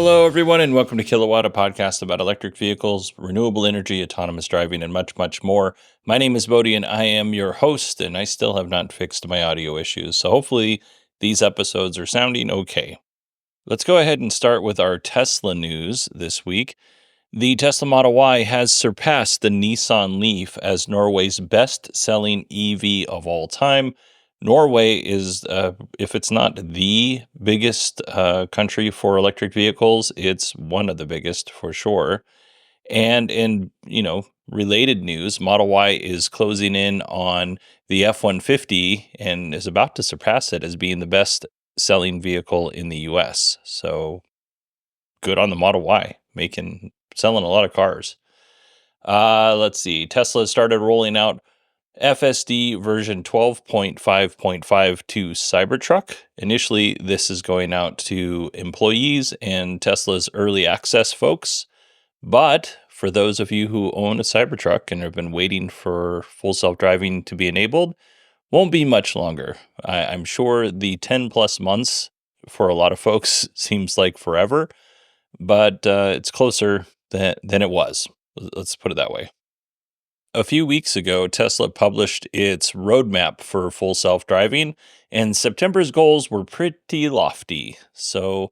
Hello, everyone, and welcome to Kilowatt, a podcast about electric vehicles, renewable energy, autonomous driving, and much, much more. My name is Bodhi, and I am your host, and I still have not fixed my audio issues, so hopefully these episodes are sounding okay. Let's go ahead and start with our Tesla news this week. The Tesla Model Y has surpassed the Nissan Leaf as Norway's best-selling EV of all time. Norway is, if it's not the biggest country for electric vehicles, it's one of the biggest for sure. And in, related news, Model Y is closing in on the F-150 and is about to surpass it as being the best selling vehicle in the US. So good on the Model Y, selling a lot of cars. Let's see. Tesla started rolling out FSD version 12.5.5 to Cybertruck. Initially, this is going out to employees and Tesla's early access folks. But for those of you who own a Cybertruck and have been waiting for full self-driving to be enabled, won't be much longer. I'm sure the 10 plus months for a lot of folks seems like forever, but it's closer than it was. Let's put it that way. A few weeks ago, Tesla published its roadmap for full self-driving, and September's goals were pretty lofty. So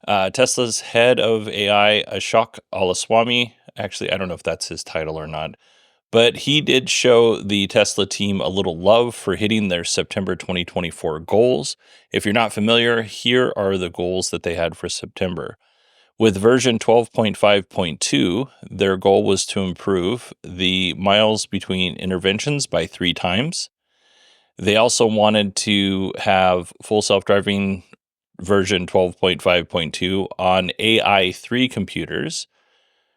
Tesla's head of AI, Ashok Alaswamy, actually, I don't know if that's his title or not, but he did show the Tesla team a little love for hitting their September 2024 goals. If you're not familiar, here are the goals that they had for September. With version 12.5.2, their goal was to improve the miles between interventions by 3 times. They also wanted to have full self-driving version 12.5.2 on AI3 computers.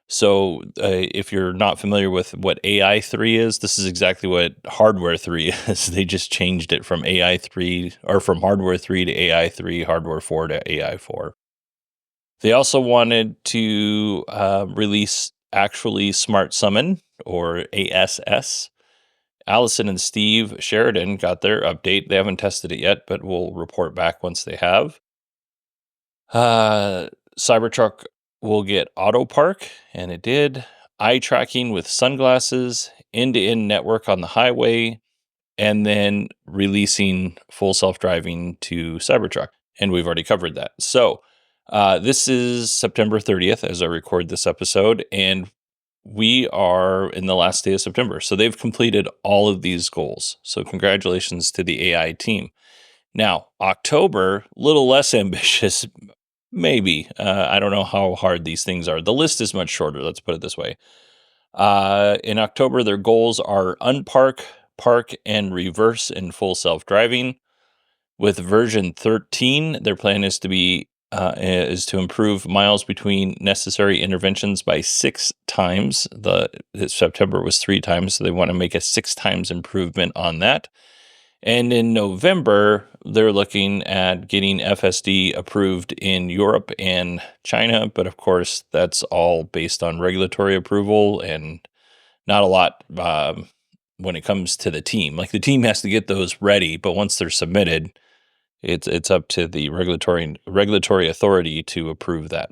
So if you're not familiar with what AI3 is, this is exactly what hardware 3 is. They just changed it from AI3 or from hardware 3 to AI3, hardware 4 to AI4. They also wanted to release actually Smart Summon, or ASS. Allison and Steve Sheridan got their update. They haven't tested it yet, but we'll report back once they have. Cybertruck will get Autopark, and it did. Eye tracking with sunglasses, end-to-end network on the highway, and then releasing full self-driving to Cybertruck. And we've already covered that. So this is September 30th as I record this episode, and we are in the last day of September. So they've completed all of these goals. So congratulations to the AI team. Now, October, a little less ambitious, maybe. I don't know how hard these things are. The list is much shorter, let's put it this way. In October, their goals are unpark, park, and reverse in full self-driving. With version 13, their plan is to improve miles between necessary interventions by 6 times. September was 3 times, so they want to make a 6 times improvement on that. And in November, they're looking at getting FSD approved in Europe and China, but of course, that's all based on regulatory approval and not a lot when it comes to the team. Like, the team has to get those ready, but once they're submitted, it's up to the regulatory authority to approve that.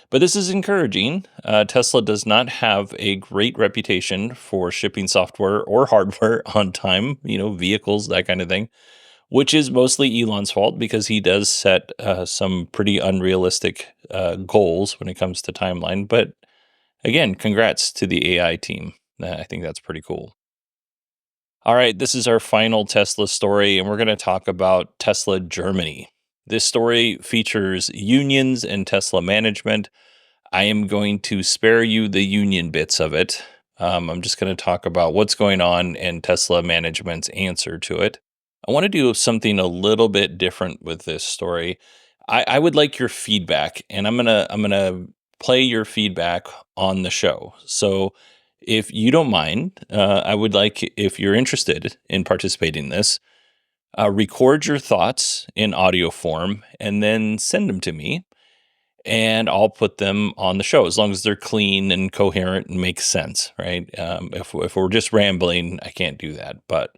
But this is encouraging. Tesla does not have a great reputation for shipping software or hardware on time, vehicles, that kind of thing, which is mostly Elon's fault because he does set some pretty unrealistic goals when it comes to timeline. But again, congrats to the AI team. I think that's pretty cool. All right, this is our final Tesla story, and we're going to talk about Tesla Germany. This story features unions and Tesla management. I am going to spare you the union bits of it. I'm just going to talk about what's going on and Tesla management's answer to it. I want to do something a little bit different with this story. I would like your feedback, and I'm gonna play your feedback on the show. So if you don't mind, I would like, if you're interested in participating in this, record your thoughts in audio form and then send them to me, and I'll put them on the show as long as they're clean and coherent and make sense, right? If we're just rambling, I can't do that. But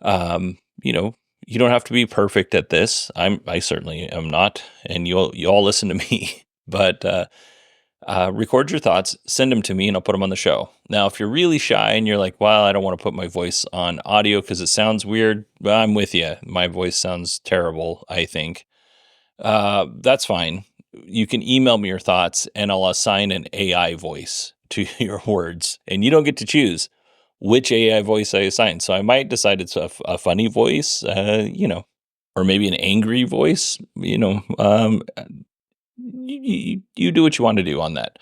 you don't have to be perfect at this. I certainly am not, and you all listen to me. But record your thoughts, send them to me, and I'll put them on the show. Now, if you're really shy and you're like, well, I don't want to put my voice on audio because it sounds weird, well, I'm with you. My voice sounds terrible, I think. That's fine. You can email me your thoughts and I'll assign an AI voice to your words. And you don't get to choose which AI voice I assign. So I might decide it's a funny voice, or maybe an angry voice. You do what you want to do on that.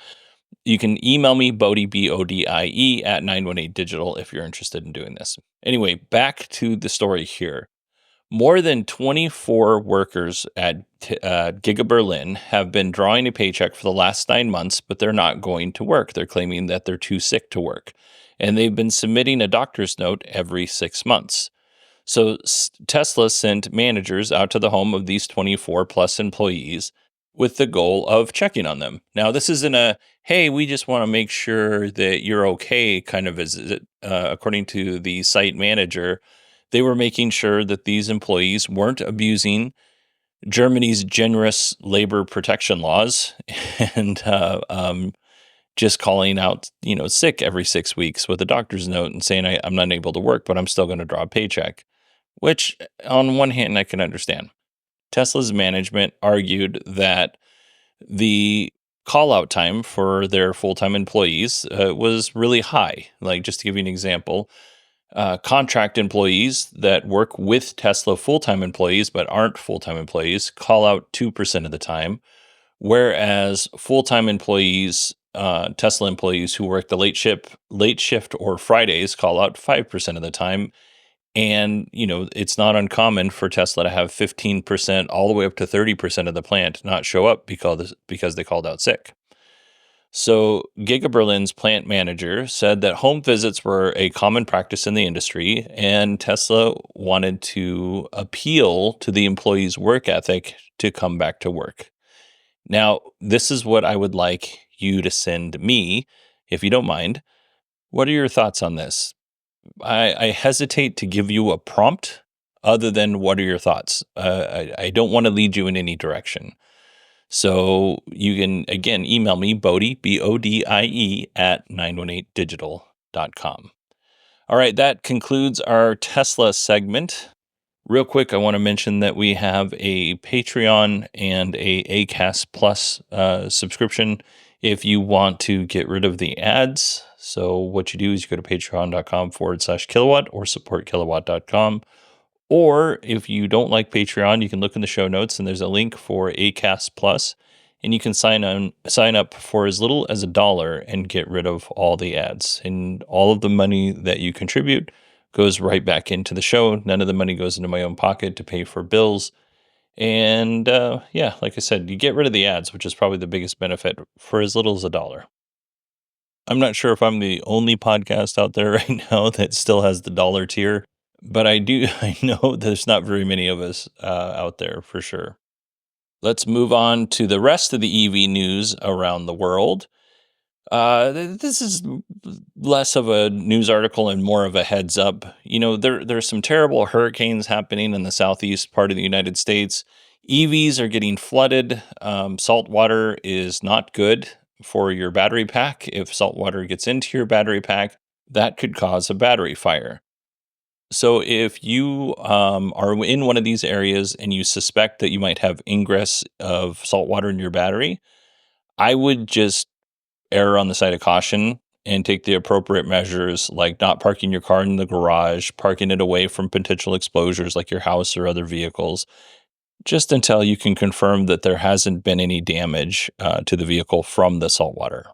You can email me, Bodie, Bodie, at 918digital if you're interested in doing this. Anyway, back to the story here. More than 24 workers at Giga Berlin have been drawing a paycheck for the last 9 months, but they're not going to work. They're claiming that they're too sick to work. And they've been submitting a doctor's note every 6 months. So Tesla sent managers out to the home of these 24 plus employees with the goal of checking on them. Now, this isn't a, hey, we just want to make sure that you're okay kind of visit. According to the site manager, they were making sure that these employees weren't abusing Germany's generous labor protection laws and just calling out, sick every 6 weeks with a doctor's note and saying, I'm not able to work, but I'm still going to draw a paycheck, which on one hand, I can understand. Tesla's management argued that the call out time for their full-time employees was really high. Like, just to give you an example, contract employees that work with Tesla full-time employees but aren't full-time employees call out 2% of the time, whereas full-time employees, Tesla employees who work the late shift or Fridays call out 5% of the time. And, it's not uncommon for Tesla to have 15% all the way up to 30% of the plant not show up because they called out sick. So Giga Berlin's plant manager said that home visits were a common practice in the industry, and Tesla wanted to appeal to the employees' work ethic to come back to work. Now, this is what I would like you to send me, if you don't mind. What are your thoughts on this? I hesitate to give you a prompt other than what are your thoughts? I don't want to lead you in any direction. So you can, again, email me, Bodie, Bodie, at 918digital.com. All right, that concludes our Tesla segment. Real quick, I want to mention that we have a Patreon and a Acast Plus subscription if you want to get rid of the ads. So what you do is you go to patreon.com/kilowatt or supportkilowatt.com. Or if you don't like Patreon, you can look in the show notes and there's a link for Acast Plus, and you can sign up for as little as $1 and get rid of all the ads. And all of the money that you contribute goes right back into the show. None of the money goes into my own pocket to pay for bills. And like I said, you get rid of the ads, which is probably the biggest benefit, for as little as $1. I'm not sure if I'm the only podcast out there right now that still has the dollar tier, but I know there's not very many of us out there for sure. Let's move on to the rest of the EV news around the world. This is less of a news article and more of a heads up. There's some terrible hurricanes happening in the southeast part of the United States. EVs are getting flooded. Salt water is not good for your battery pack. If salt water gets into your battery pack, that could cause a battery fire. So if you are in one of these areas and you suspect that you might have ingress of salt water in your battery, I would just err on the side of caution and take the appropriate measures, like not parking your car in the garage, parking it away from potential exposures like your house or other vehicles, just until you can confirm that there hasn't been any damage to the vehicle from the salt water.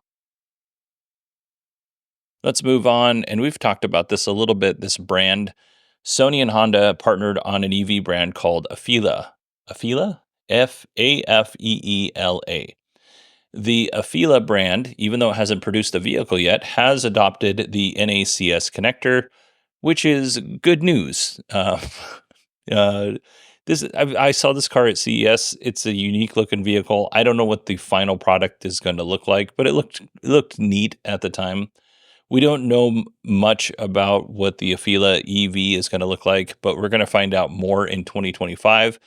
Let's move on. And we've talked about this a little bit, this brand. Sony and Honda partnered on an EV brand called Afeela. Afeela? Afeela. The Afeela brand, even though it hasn't produced a vehicle yet, has adopted the NACS connector, which is good news. I saw this car at CES. It's a unique looking vehicle. I don't know what the final product is going to look like, but it looked neat at the time. We don't know much about what the Afeela EV is going to look like, but we're going to find out more in 2025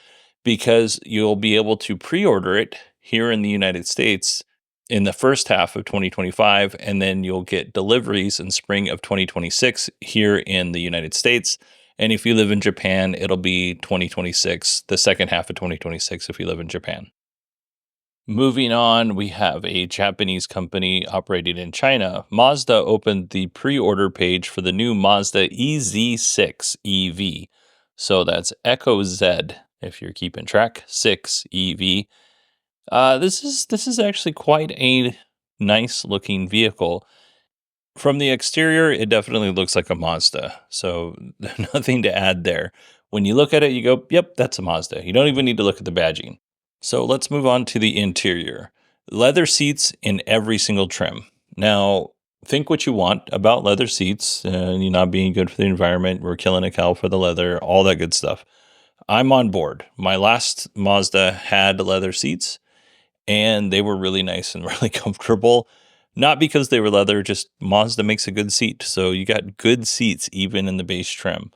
because you'll be able to pre-order it here in the United States in the first half of 2025, and then you'll get deliveries in spring of 2026 here in the United States. And if you live in Japan, it'll be 2026, the second half of 2026 if you live in Japan. Moving on, we have a Japanese company operating in China. Mazda opened the pre-order page for the new Mazda EZ6 EV. So that's Echo Z, if you're keeping track, 6 EV. This is actually quite a nice looking vehicle. From the exterior, it definitely looks like a Mazda. So nothing to add there. When you look at it, you go, yep, that's a Mazda. You don't even need to look at the badging. So let's move on to the interior. Leather seats in every single trim. Now, think what you want about leather seats, you not being good for the environment. We're killing a cow for the leather, all that good stuff. I'm on board. My last Mazda had leather seats, and they were really nice and really comfortable. Not because they were leather, just Mazda makes a good seat. So you got good seats even in the base trim.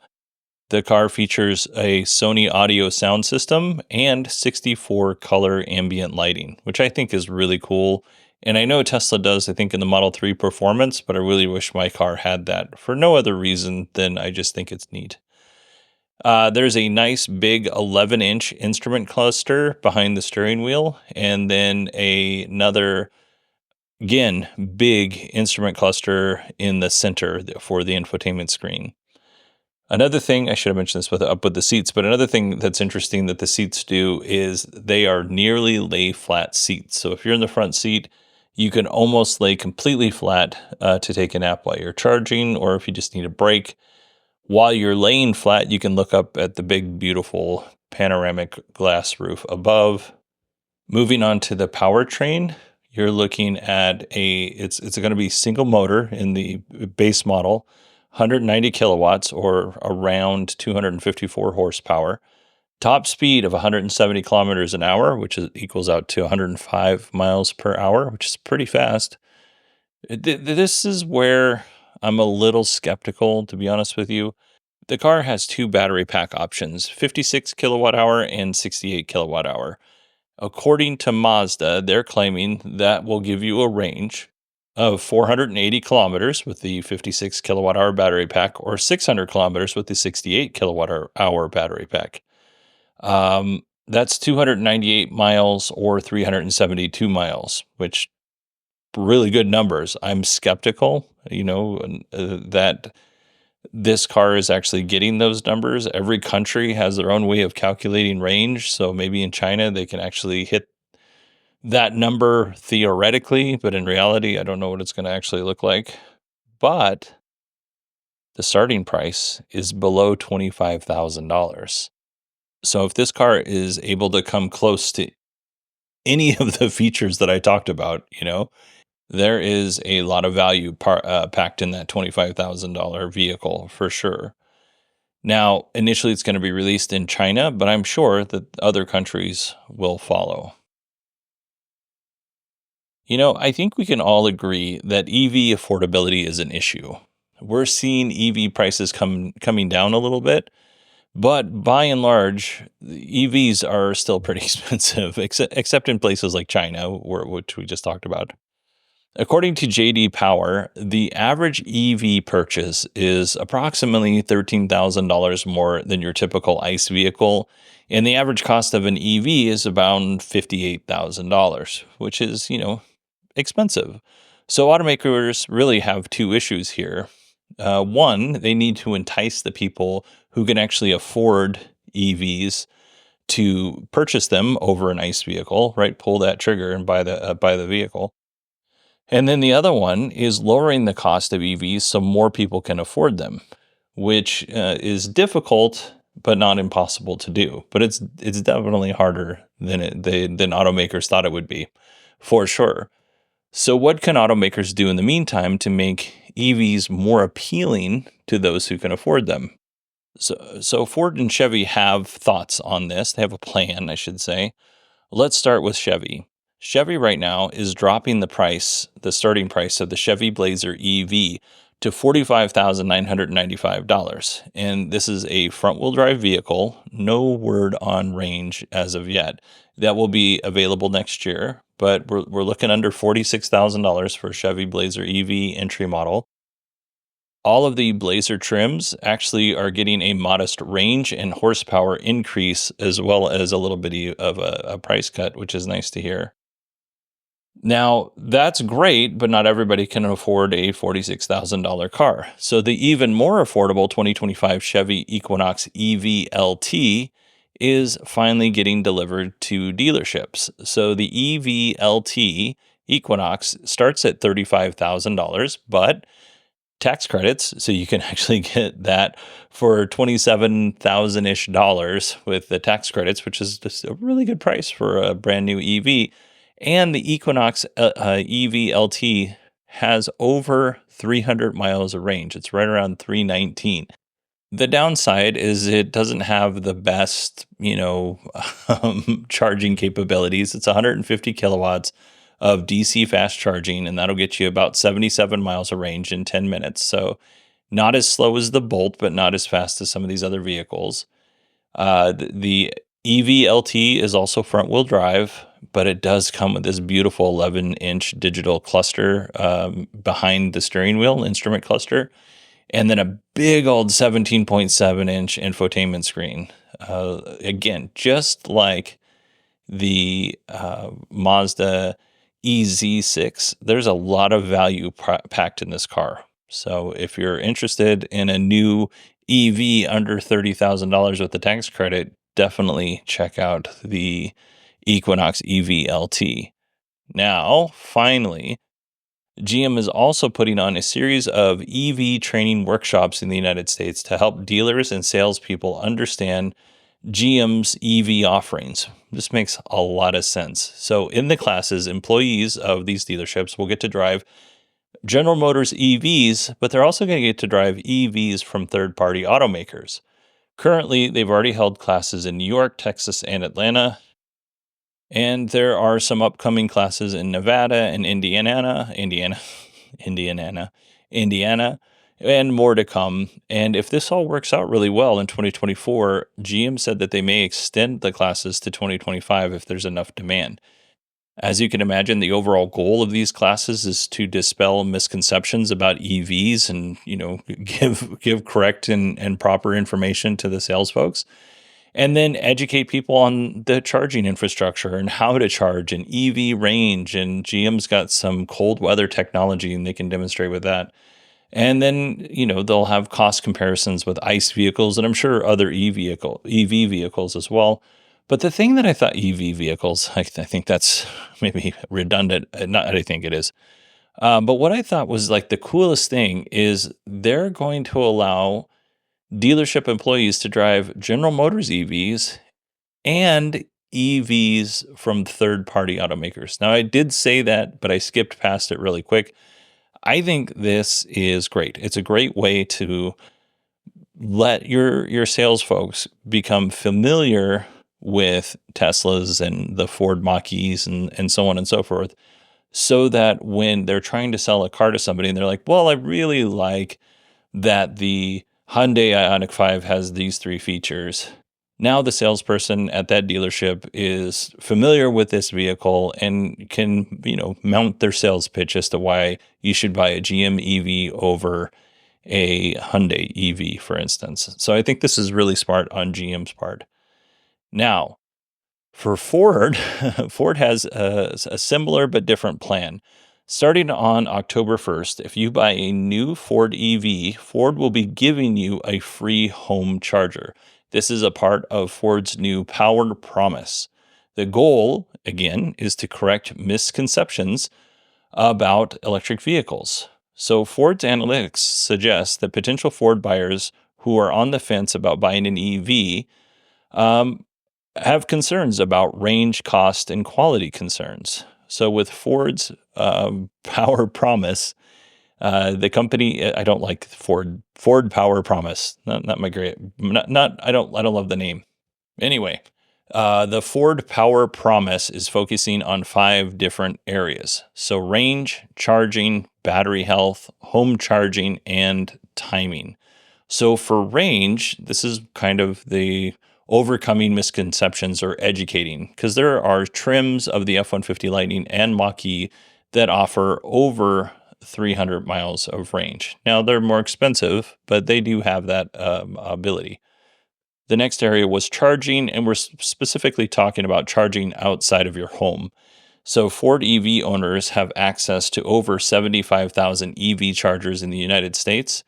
The car features a Sony audio sound system and 64 color ambient lighting, which I think is really cool. And I know Tesla does, I think, in the Model 3 Performance, but I really wish my car had that for no other reason than I just think it's neat. There's a nice big 11-inch instrument cluster behind the steering wheel, and then another, again, big instrument cluster in the center for the infotainment screen. Another thing, I should have mentioned this with the seats, but another thing that's interesting that the seats do is they are nearly lay flat seats. So if you're in the front seat, you can almost lay completely flat to take a nap while you're charging, or if you just need a break. While you're laying flat, you can look up at the big, beautiful panoramic glass roof above. Moving on to the powertrain, you're looking at it's going to be single motor in the base model, 190 kilowatts or around 254 horsepower, top speed of 170 kilometers an hour, which equals out to 105 miles per hour, which is pretty fast. This is where I'm a little skeptical, to be honest with you. The car has two battery pack options, 56 kilowatt hour and 68 kilowatt hour. According to Mazda, they're claiming that will give you a range of 480 kilometers with the 56 kilowatt hour battery pack, or 600 kilometers with the 68 kilowatt hour battery pack. That's 298 miles or 372 miles, which really good numbers. I'm skeptical, that this car is actually getting those numbers. Every country has their own way of calculating range. So maybe in China, they can actually hit that number theoretically, but in reality, I don't know what it's going to actually look like. But the starting price is below $25,000. So if this car is able to come close to any of the features that I talked about, there is a lot of value packed in that $25,000 vehicle for sure. Now, initially it's going to be released in China, but I'm sure that other countries will follow. I think we can all agree that EV affordability is an issue. We're seeing EV prices coming down a little bit, but by and large, EVs are still pretty expensive, except in places like China, which we just talked about. According to JD Power, the average EV purchase is approximately $13,000 more than your typical ICE vehicle, and the average cost of an EV is about $58,000, which is, expensive. So automakers really have two issues here. One, they need to entice the people who can actually afford EVs to purchase them over an ICE vehicle, right? Pull that trigger and buy the vehicle. And then the other one is lowering the cost of EVs so more people can afford them, which is difficult but not impossible to do. But it's definitely harder than automakers thought it would be, for sure. So what can automakers do in the meantime to make EVs more appealing to those who can afford them? So Ford and Chevy have thoughts on this. They have a plan, I should say. Let's start with Chevy. Chevy right now is dropping the starting price of the Chevy Blazer EV to $45,995. And this is a front-wheel drive vehicle, no word on range as of yet. That will be available next year, but we're looking under $46,000 for a Chevy Blazer EV entry model. All of the Blazer trims actually are getting a modest range and horsepower increase, as well as a little bit of a price cut, which is nice to hear. Now, that's great, but not everybody can afford a $46,000 car. So the even more affordable 2025 Chevy Equinox EV-LT is finally getting delivered to dealerships. So the EV-LT Equinox starts at $35,000, but tax credits, so you can actually get that for 27,000-ish dollars with the tax credits, which is just a really good price for a brand new EV. And the Equinox EV-LT has over 300 miles of range. It's right around 319. The downside is it doesn't have the best, charging capabilities. It's 150 kilowatts of DC fast charging, and that'll get you about 77 miles of range in 10 minutes. So not as slow as the Bolt, but not as fast as some of these other vehicles. The EV-LT is also front-wheel drive, but it does come with this beautiful 11-inch digital cluster behind the steering wheel, instrument cluster, and then a big old 17.7-inch infotainment screen. Again, just like the Mazda EZ6, there's a lot of value packed in this car. So if you're interested in a new EV under $30,000 with the tax credit, definitely check out the Equinox EV-LT. Now, finally, GM is also putting on a series of EV training workshops in the United States to help dealers and salespeople understand GM's EV offerings. This makes a lot of sense. So in the classes, employees of these dealerships will get to drive General Motors EVs, but they're also going to get to drive EVs from third-party automakers. Currently, they've already held classes in New York, Texas, and Atlanta. And there are some upcoming classes in Nevada and Indiana, and more to come. And if this all works out really well in 2024, GM said that they may extend the classes to 2025 if there's enough demand. As you can imagine, the overall goal of these classes is to dispel misconceptions about EVs and, give correct and proper information to the sales folks. And then educate people on the charging infrastructure and how to charge and EV range. And GM's got some cold weather technology and they can demonstrate with that. And then, they'll have cost comparisons with ICE vehicles and I'm sure other EV vehicles as well. But the thing that I thought EV vehicles, I think that's maybe redundant. Not, I think it is. But what I thought was like the coolest thing is they're going to allow dealership employees to drive General Motors EVs and EVs from third-party automakers. Now, I did say that, but I skipped past it really quick. I think this is great. It's a great way to let your sales folks become familiar with Teslas and the Ford Mach-E's and so on and so forth, so that when they're trying to sell a car to somebody and they're like, well, I really like that the Hyundai Ioniq 5 has these 3 features. Now the salesperson at that dealership is familiar with this vehicle and can, mount their sales pitch as to why you should buy a GM EV over a Hyundai EV, for instance. So I think this is really smart on GM's part. Now, for Ford, Ford has a similar but different plan. Starting on October 1st, if you buy a new Ford EV, Ford will be giving you a free home charger. This is a part of Ford's new Power Promise. The goal, again, is to correct misconceptions about electric vehicles. So Ford's analytics suggests that potential Ford buyers who are on the fence about buying an EV have concerns about range, cost, and quality concerns. So with Ford's Power Promise, the company, I don't like Ford Power Promise. Not my great. I don't love the name. Anyway, the Ford Power Promise is focusing on 5 different areas. So range, charging, battery health, home charging, and timing. So for range, this is kind of the overcoming misconceptions or educating, because there are trims of the F-150 Lightning and Mach-E that offer over 300 miles of range. Now, they're more expensive, but they do have that ability. The next area was charging, and we're specifically talking about charging outside of your home. So Ford EV owners have access to over 75,000 EV chargers in the United States,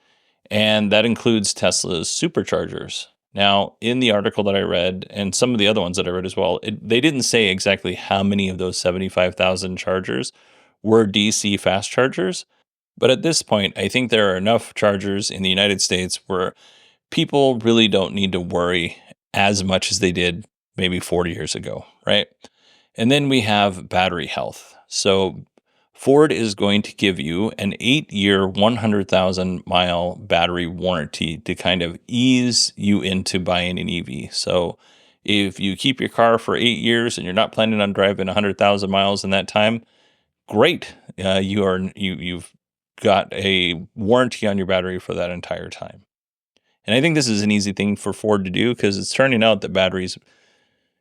and that includes Tesla's superchargers. Now, in the article that I read, and some of the other ones that I read as well, they didn't say exactly how many of those 75,000 chargers were DC fast chargers. But at this point, I think there are enough chargers in the United States where people really don't need to worry as much as they did maybe 40 years ago, right? And then we have battery health. So Ford is going to give you an 8-year, 100,000 mile battery warranty to kind of ease you into buying an EV. So if you keep your car for 8 years and you're not planning on driving 100,000 miles in that time, great. You've got a warranty on your battery for that entire time. And I think this is an easy thing for Ford to do, because it's turning out that batteries,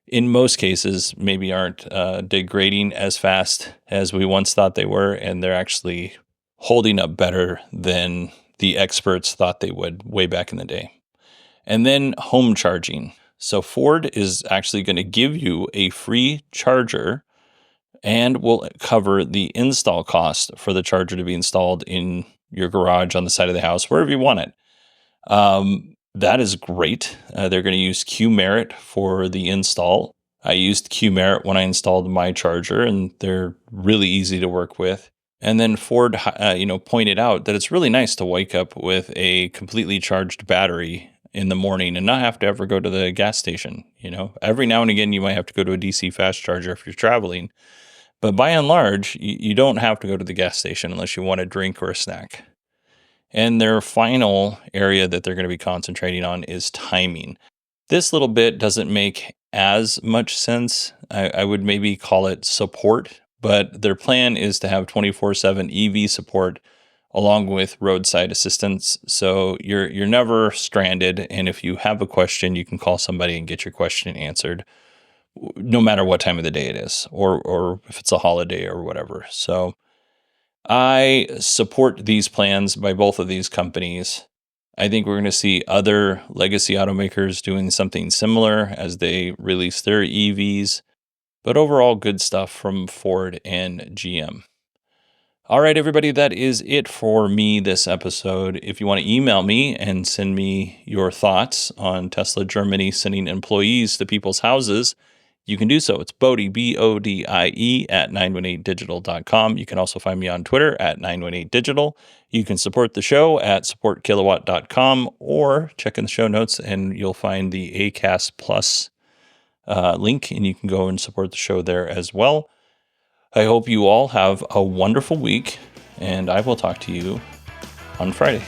in most cases, maybe aren't degrading as fast as we once thought they were, and they're actually holding up better than the experts thought they would way back in the day. And then home charging. So Ford is actually going to give you a free charger and will cover the install cost for the charger to be installed in your garage, on the side of the house, wherever you want it. That is great. They're going to use Q-Merit for the install. I used Q-Merit when I installed my charger, and they're really easy to work with. And then Ford, pointed out that it's really nice to wake up with a completely charged battery in the morning and not have to ever go to the gas station. Every now and again, you might have to go to a DC fast charger if you're traveling. But by and large, you don't have to go to the gas station unless you want a drink or a snack. And their final area that they're going to be concentrating on is timing. This little bit doesn't make as much sense. I would maybe call it support, but their plan is to have 24/7 EV support along with roadside assistance. So you're never stranded. And if you have a question, you can call somebody and get your question answered, no matter what time of the day it is, or if it's a holiday or whatever. So I support these plans by both of these companies. I think we're going to see other legacy automakers doing something similar as they release their EVs, but overall good stuff from Ford and GM. All right, everybody, that is it for me this episode. If you want to email me and send me your thoughts on Tesla Germany sending employees to people's houses, you can do so. It's Bodie, BODIE, at 918digital.com. You can also find me on Twitter at 918digital. You can support the show at supportkilowatt.com, or check in the show notes and you'll find the Acast Plus link, and you can go and support the show there as well. I hope you all have a wonderful week, and I will talk to you on Friday.